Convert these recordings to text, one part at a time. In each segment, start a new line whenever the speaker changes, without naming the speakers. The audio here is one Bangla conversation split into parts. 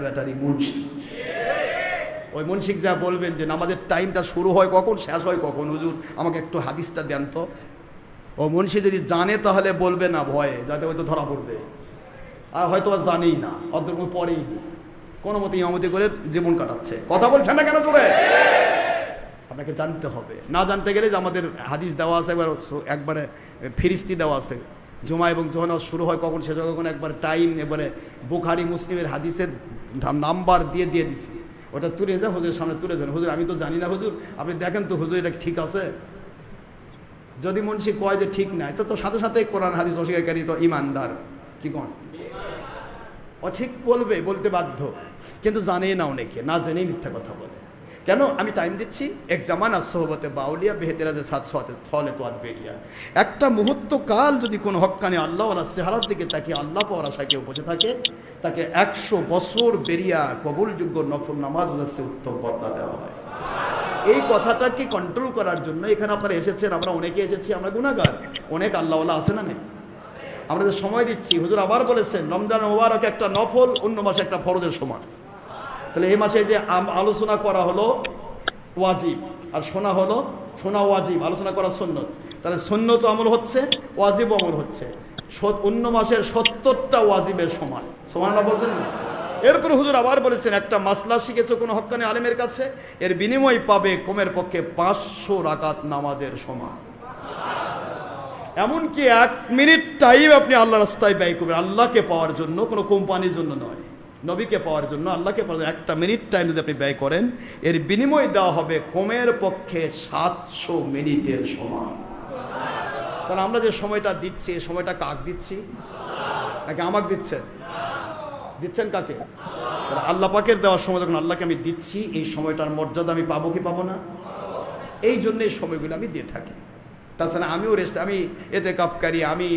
ব্যাটারি মুন্সিক, ওই মুন্সিক যা বলবেন যে নামাজের টাইমটা শুরু হয় কখন, শেষ হয় কখন, হুজুর আমাকে একটু হাদিসটা দেন তো। ও মুন্সি যদি জানে তাহলে বলবে না ভয়ে, যাতে হয়তো ধরা পড়বে, আর হয়তো জানেই না, অর্ধেক পরেই নি, কোনো মতো ইমামতি করে জীবন কাটাচ্ছে। কথা বলছেন না কেন জোরে? আপনাকে জানতে হবে। না জানতে গেলে যে আমাদের হাদিস দেওয়া আছে, একবারে ফিরিস্তি দেওয়া আছে, জুমা এবং জোহর শুরু হয় কখন, শেষ হয় কখন, একবার টাইম, এবারে বুখারি মুসলিমের হাদিসের নাম্বার দিয়ে দিছি, ওটা তুলে দেন হুজুরের সামনে তুলে দেন। হুজুর আমি তো জানি না হুজুর, আপনি দেখেন তো হুজুর এটা ঠিক আছে। যদি মুন্সি কয় যে ঠিক নাই, তো সাথে সাথে কোরআন হাদিস অস্বীকারী তো ইমানদার, কি কন? ও ঠিক বলবে, বলতে বাধ্য, কিন্তু জানেই না, অনেকে না জেনেই মিথ্যা কথা বলে। কেন? আমি টাইম দিচ্ছি, এক জামানা সোহবতে বাউলিয়া বেহেতেরাজে সাত সতে থলে তো আর বেরিয়া। একটা মুহূর্ত কাল যদি কোনো হক্কানি আল্লাহ ওয়ালা চেহারার দিকে তাকে আল্লাহ পাওয়ার আশায় কেউ বসে থাকে, তাকে 100 বছর বেরিয়া কবুলযোগ্য নফল নামাজ হচ্ছে উত্তম বদলা দেওয়া হয়। এই কথাটাকে কন্ট্রোল করার জন্য এখানে আপনারা এসেছেন, আমরা অনেকে এসেছি, আমরা গুনাহগার, অনেক আল্লাহওয়ালা আছে না নেই? আমরা যে সময় দিচ্ছি, হুজুর আবার বলেছেন রমজান মোবারক একটা নফল, অন্য মাসে একটা ফরজের সমান। তাহলে এই মাসে যে আলোচনা করা হলো ওয়াজিব, আর শোনা ওয়াজিব, আলোচনা করা সুন্নত, তাহলে সুন্নত আমল হচ্ছে, ওয়াজিব আমল হচ্ছে। অন্য মাসের 70টা ওয়াজিবের সমান, সুবহানাল্লাহ বলবেন না? এরপরে হুজুর আবার বলেছেন একটা মাসলা শিখেছো কোনো হক্কানি আলেমের কাছে, এর বিনিময় পাবে কমের পক্ষে 500 রাকাত নামাজের সমান। এমনকি 1 মিনিট টাইম আপনি আল্লাহ রাস্তায় ব্যয় করবেন, আল্লাহকে পাওয়ার জন্য, কোনো কোম্পানির জন্য নয়, নবীকে পাওয়ার জন্য, আল্লাহকে পাওয়ার জন্য 1 মিনিট টাইম যদি আপনি ব্যয় করেন, এর বিনিময় দেওয়া হবে কমের পক্ষে 700 মিনিটের সমান। তাহলে আমরা যে সময়টা দিচ্ছি, এই সময়টা কাক দিচ্ছি? নাকি আমাকে দিচ্ছেন? দিচ্ছেন কাকে? আল্লাহ পাকের দেওয়ার সময় যখন আল্লাহকে আমি দিচ্ছি, এই সময়টার মর্যাদা আমি পাবো কি পাবো না? এই জন্য এই সময়গুলো আমি দিয়ে থাকি। তাছাড়া আমিও রেস্ট, আমি এতে কাপকারি, আমি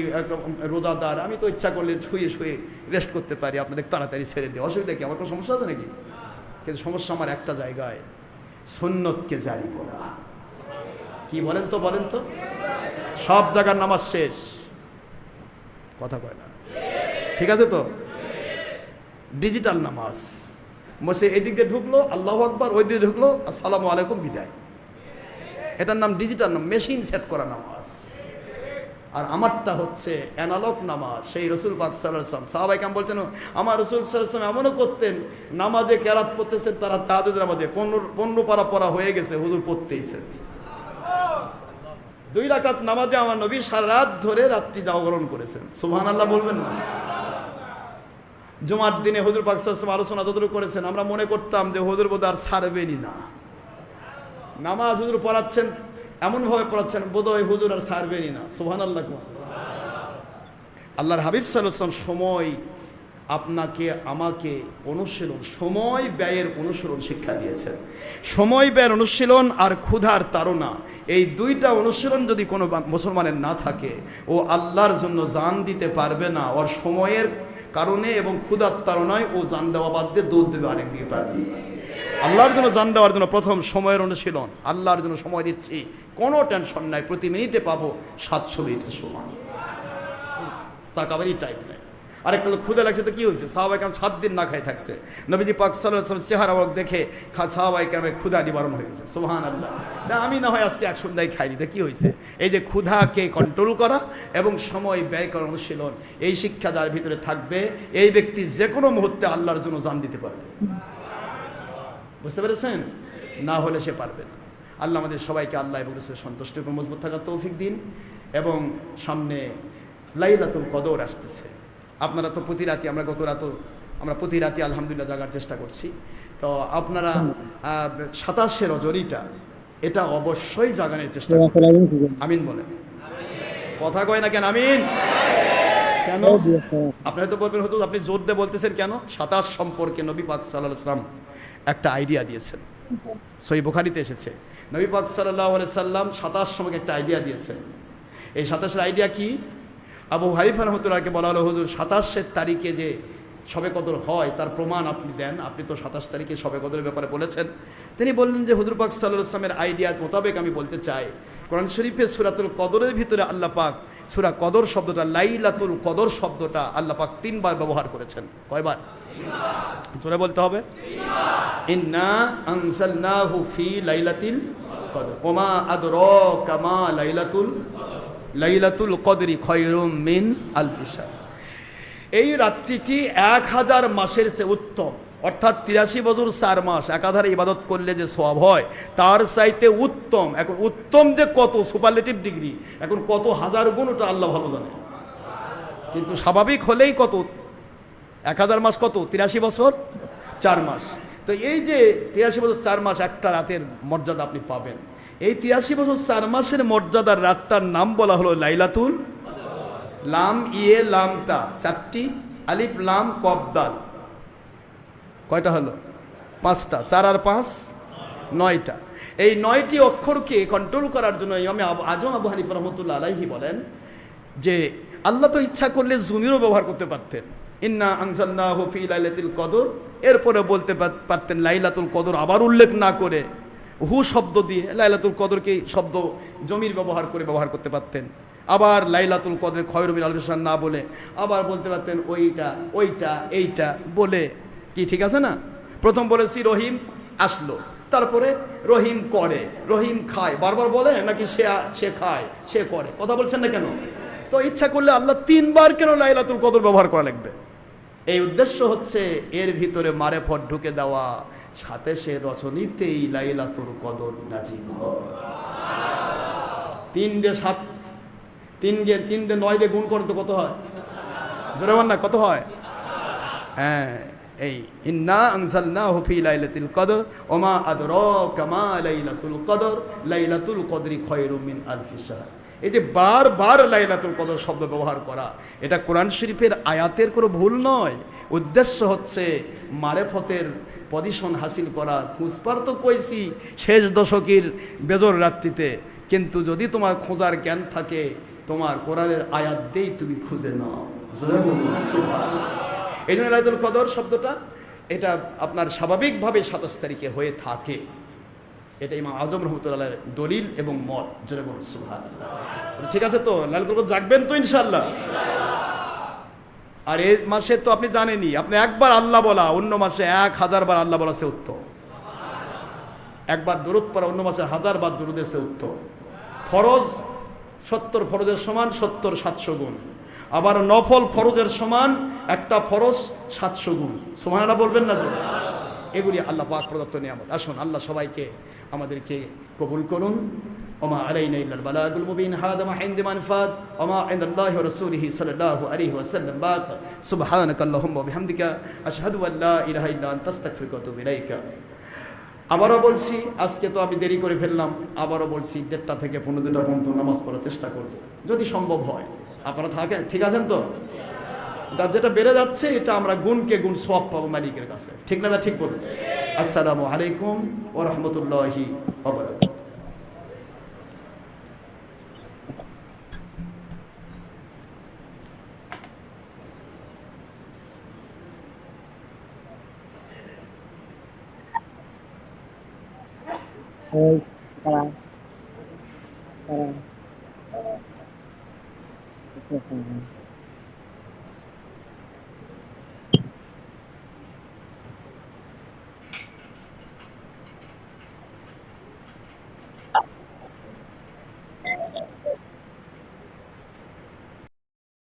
রোজাদার, আমি তো ইচ্ছা করলে শুয়ে শুয়ে রেস্ট করতে পারি, আপনাদের তাড়াতাড়ি ছেড়ে দিই, অসুবিধা কি? আমার কোনো সমস্যা আছে নাকি? কিন্তু সমস্যা আমার একটা জায়গায়, সুন্নতকে জারি করা। কি বলেন তো, বলেন তো? সব জায়গার নামাজ শেষ, কথা কয় না, ঠিক আছে তো? ডিজিটাল নামাজ, মসে এদিক দিয়ে ঢুকলো আল্লাহু আকবার, ওই দিকে ঢুকলো আসসালামু আলাইকুম, বিদায়। এটার নাম ডিজিটাল নাম, মেশিন সেট করা নামাজ। আর আমারটা হচ্ছে অ্যানালগ নামাজ। সেই রসুল পাক সাল্লাল্লাহু আলাইহি ওয়াসাল্লাম, সাহাবায়ে কেরাম বলছেন, আমার রসুল সাল্লাল্লাহু আলাইহি ওয়াসাল্লাম এমনও করতেন, নামাজে কেরাত পড়তেছেন, তারা তাহাজ্জুদের নামাজে 15 পারা পড়া হয়ে গেছে, হুজুর পড়তেইছেন। 2 রাকাত নামাজে আমার নবী সারা রাত ধরে রাত্রি জাগরণ করেছেন, সুবহানাল্লাহ বলবেন না? জুমার দিনে হুজুর পাক সাল্লাল্লাহু আলাইহি ওয়াসাল্লাম আলোচনা যতটুকু করেছেন, আমরা মনে করতাম যে হুজুর বোধহয় আর ছাড়বেনই না। নামাজ হুজুর পড়াচ্ছেন, এমনভাবে পড়াচ্ছেন বোধহয় হুজুর আর ছাড়বেনই না, সুবহানাল্লাহ। আল্লাহর হাবিব সাল্লাল্লাহু আলাইহি ওয়াসাল্লাম সময় আপনাকে আমাকে অনুশীলন, সময় ব্যয়ের অনুশীলন শিক্ষা দিয়েছেন। সময় ব্যয়ের অনুশীলন আর ক্ষুধার তাড়না, এই 2টা অনুশীলন যদি কোনো মুসলমানের না থাকে, ও আল্লাহর জন্য জান দিতে পারবে না। ওর সময়ের কারণে এবং ক্ষুধার তাড়নায় ও জান দেওয়া বাদ দিয়ে দৌড় দেবে আরেক দিকে পারবে। আল্লাহর জন্য জান দেওয়ার জন্য প্রথম সময়ের অনুশীলন, আল্লাহর জন্য সময় দিচ্ছি, কোনো টেনশন নাই, প্রতি মিনিটে পাবো 700 মিনিটের সময়, তাকাবারই টাইম নেই। আরেকটা লোক ক্ষুদা লাগছে, তো কী হয়েছে? সাহাবায়ে কেরাম 7 দিন না খাই থাকছে, নবীজি পাক সাল্লাল্লাহু আলাইহি ওয়াসাল্লাম চেহারা দেখে সাহাবায়ে কেরামের ক্ষুধা নিবারণ হয়ে গেছে, সুবহানাল্লাহ। তা আমি না হয় আজকে 1 সন্ধ্যায় খাইনি, তা কী হয়েছে? এই যে ক্ষুধাকে কন্ট্রোল করা এবং সময় ব্যয় করার অনুশীলন, এই শিক্ষা যার ভিতরে থাকবে, এই ব্যক্তি যে কোনো মুহূর্তে আল্লাহর জন্য জান দিতে পারবে। বুঝতে পেরেছেন? না হলে সে পারবে না। আল্লাহ আমাদের সবাইকে আল্লাহ এবং রাসূলের সন্তুষ্টির উপর মজবুত থাকার তৌফিক দিন। এবং সামনে লাইলাতুল কদর আসতেছে, আপনারা তো প্রতি রাতে, আমরা প্রতি রাতে আলহামদুলিল্লাহ জাগার চেষ্টা করছি, তো আপনারা 27শে রজনীটা, এটা অবশ্যই জাগানোর চেষ্টা করবেন। আমিন বলেন, কথা কয় না কেন? আমিন কেন? আপনারা তো বলবেন হুজুর আপনি জোর দিয়ে বলতেছেন কেন? 27 সম্পর্কে নবী পাক সাল্লাল্লাহু আলাইহি ওয়াসাল্লাম একটা আইডিয়া দিয়েছেন, সহিহ বুখারীতে এসেছে। নবী পাক সাল্লাল্লাহু আলাইহি সাল্লাম 27 সম্পর্কে একটা আইডিয়া দিয়েছেন। এই 27-এর আইডিয়া কি? আবু হানিফা রাহমাতুল্লাহকে বলা হলো, হুজুর 27 তারিখে যে শবে কদর হয় তার প্রমাণ আপনি দেন, আপনি তো 27 তারিখে শবে কদরের ব্যাপারে বলেছেন। তিনি বললেন যে হুজুর পাক সাল্লাল্লাহু আলাইহি ওয়াসাল্লামের আইডিয়া মোতাবেক আমি বলতে চাই, কোরআন শরীফে সূরাতুল কদরের ভিতরে আল্লাহ পাক সূরা কদর শব্দটা, লাইলাতুল কদর শব্দটা আল্লাহ পাক 3 বার ব্যবহার করেছেন। কয়বার? জোরে বলতে হবে। ইন্না আনজালনাহু ফি লাইলাতিল কদর ওমা আদরাকা মা লাইলাতুল কদরি খায়রুম মিন আলফি শাহর। এই রাত্রিটি 1000 মাসের চেয়ে উত্তম, অর্থাৎ 83 বছর 4 মাস একাধারে ইবাদত করলে যে সওয়াব হয় তার চাইতে উত্তম। এখন উত্তম যে কত সুপারলেটিভ ডিগ্রি, এখন কত হাজার গুণ ওটা আল্লাহ ভালো জানে, কিন্তু স্বাভাবিক হলেই কত 1000 মাস কত 83 বছর 4 মাস। তো এই যে 83 বছর 4 মাস একটা রাতের মর্যাদা আপনি পাবেন। এই 83 বছর 4 মাসের মর্যাদার রাতটার নাম বলা হলো লাইলাতুল লাম ইয়ে লাম তা, 4টি আলিফ লাম কফ দাল, কয়টা হলো 5টা, 4 আর 5 9টা। এই 9টি অক্ষরকে কন্ট্রোল করার জন্য ইমাম আজম আবু হানিফা রহমতুল্লাহ আলাইহি বলেন যে আল্লাহ তো ইচ্ছা করলে জুমিরও ব্যবহার করতে পারতেন, ইন্না আনজালনাহু ফি লাইলাতুল কদর, এরপরে বলতে পারতেন লাইলাতুল কদর আবার উল্লেখ না করে হু শব্দ দিয়ে লাইলাতুল কদরকে শব্দ জমির ব্যবহার করে ব্যবহার করতে পারতেন। আবার লাইলাতুল কদর খায়রুম মিন আলফি শাহর না বলে আবার বলতে পারতেন ওইটা এইটা বলে, কি ঠিক আছে না? প্রথম বলেছি রহিম আসলো, তারপরে রহিম করে, রহিম খায়, বারবার বলে নাকি সে খায় সে করে, কথা বলছেন না কেন? তো ইচ্ছা করলে আল্লাহ 3 বার কেন লাইলাতুল কদর ব্যবহার করা লাগবে? এই উদ্দেশ্য হচ্ছে এর ভিতরে মারেফত ঢুকে দেওয়া, সাথে সে রচনীতেই লাইলাতুল কদর নাজিল হয়। 3 দিয়ে 7, 3 দিয়ে 9 দিয়ে গুণ করেন তো কত হয়? জোরে বল না, কত হয়? হ্যাঁ, এই ইন্না আনজালনাহু ফি লাইলাতুল কদর ওমা আদরাকা মা লাইলাতুল কদর লাইলাতুল কদরি খায়রুম মিন আলফি শাহর। এই যে বারবার লাইলাতুল কদর শব্দ ব্যবহার করা, এটা কোরআন শরীফের আয়াতের কোনো ভুল নয়। উদ্দেশ্য হচ্ছে মারেফতের পজিশন হাসিল করা। খুঁজপার তো কইছি শেষ দশকের বেজর রাত্রিতে, কিন্তু যদি তোমার খোঁজার জ্ঞান থাকে তোমার কোরআনের আয়াত দিয়েই তুমি খুঁজে নাও। এই জন্য লাইলাতুল কদর শব্দটা এটা আপনার স্বাভাবিকভাবে 27 তারিখে হয়ে থাকে, এটা ইমাম আজম রহমতুল্লাহর দলিল এবং মত। জোরে বলুন সুবহানাল্লাহ। ঠিক আছে তো, লাইলাতুল কদর জাগবেন তো ইনশাআল্লাহ। আর এই মাসে তো আপনি জানেনই, আপনি একবার আল্লাহ বলা অন্য মাসে 1000 বার আল্লাহ বলা সে উত্তম। একবার দরুদ পড়া অন্য মাসে 1000 বার দরুদের সে উত্তম। ফরজ 70 ফরজের সমান 70 700 গুণ, আবার নফল ফরজের সমান একটা ফরজ 700 গুণ। সুবহানাল্লাহ বলবেন না? এগুলি আল্লাহ পাক প্রদত্ত নিয়ামত। আসুন আল্লাহ সবাইকে আমাদেরকে কবুল করুন। ওমা আলাইনা ইল্লাল বালাগুল মুবিন। হাদা মা ইনদি মানফাত ওমা ইনদাল্লাহি ওয়া রাসূলিহি সাল্লাল্লাহু আলাইহি ওয়াসাল্লাম। বাক সুবহানাকা আল্লাহুম্মা ওয়া বিহামদিকা আশহাদু আল লা ইলাহা ইল্লা আনতা আস্তাগফিরুকা ওয়া আতুবু ইলাইকা। আবারও বলছি, আজকে তো আমি দেরি করে ফেললাম, আবারও বলছি 1:30 থেকে 15:00 পর্যন্ত নামাজ পড়ার চেষ্টা করব যদি সম্ভব হয়। আপনারা থাকেন, ঠিক আছেন তো? তার যেটা বেড়ে যাচ্ছে এটা আমরা গুণকে গুণ সওয়াব পাবো মালিকের কাছে, ঠিক না? ঠিক বলুন। আসসালামু আলাইকুম ওয়া রাহমাতুল্লাহি ওয়া বারাকাতুহু।
Para.